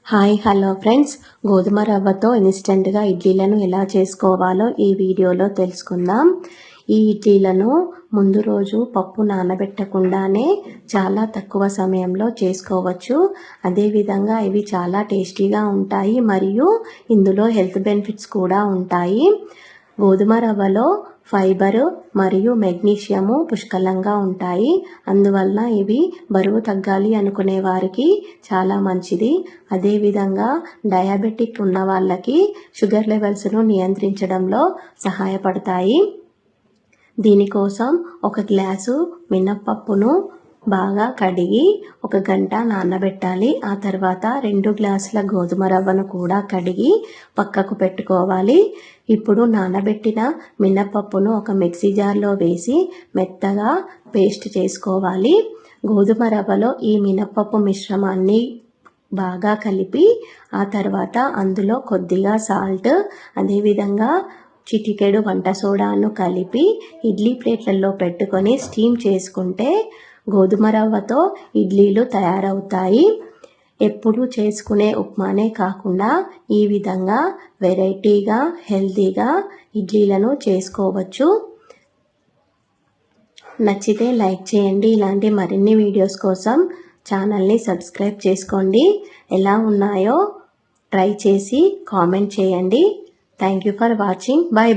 Hello friends, గోధుమ రవ్వతో ఇన్స్టెంట్గా ఇడ్లీలను ఎలా చేసుకోవాలో ఈ వీడియోలో తెలుసుకుందాం. ఈ ఇడ్లీలను ముందు రోజు పప్పు నానబెట్టకుండానే చాలా తక్కువ సమయంలో చేసుకోవచ్చు. అదేవిధంగా ఇవి చాలా టేస్టీగా ఉంటాయి మరియు ఇందులో హెల్త్ బెనిఫిట్స్ కూడా ఉంటాయి. గోధుమ రవ్వలో ఫైబర్ మరియు మెగ్నీషియము పుష్కలంగా ఉంటాయి. అందువల్ల ఇవి బరువు తగ్గాలి అనుకునే వారికి చాలా మంచిది. అదేవిధంగా డయాబెటిక్ ఉన్న వాళ్ళకి షుగర్ లెవెల్స్ను నియంత్రించడంలో సహాయపడతాయి. దీనికోసం ఒక గ్లాసు మినప్పప్పును బాగా కడిగి 1 గంట నానబెట్టాలి. ఆ తర్వాత 2 గ్లాసుల గోధుమ రవ్వను కూడా కడిగి పక్కకు పెట్టుకోవాలి. ఇప్పుడు నానబెట్టిన మినప్పప్పును ఒక మిక్సీ జార్లో వేసి మెత్తగా పేస్ట్ చేసుకోవాలి. గోధుమ రవ్వలో ఈ మినప్పప్పు మిశ్రమాన్ని బాగా కలిపి ఆ తర్వాత అందులో కొద్దిగా సాల్ట్, అదేవిధంగా చిటికెడు వంట సోడాను కలిపి ఇడ్లీ ప్లేట్లలో పెట్టుకొని స్టీమ్ చేసుకుంటే గోధుమ రవ్వతో ఇడ్లీలు తయారవుతాయి. ఎప్పుడు చేసుకునే ఉప్మానే కాకుండా ఈ విధంగా వెరైటీగా హెల్తీగా ఇడ్లీలను చేసుకోవచ్చు. నచ్చితే లైక్ చేయండి. ఇలాంటి మరిన్ని వీడియోస్ కోసం ఛానల్ని సబ్స్క్రైబ్ చేసుకోండి. ఎలా ఉన్నాయో ట్రై చేసి కామెంట్ చేయండి. Thank you for watching. Bye.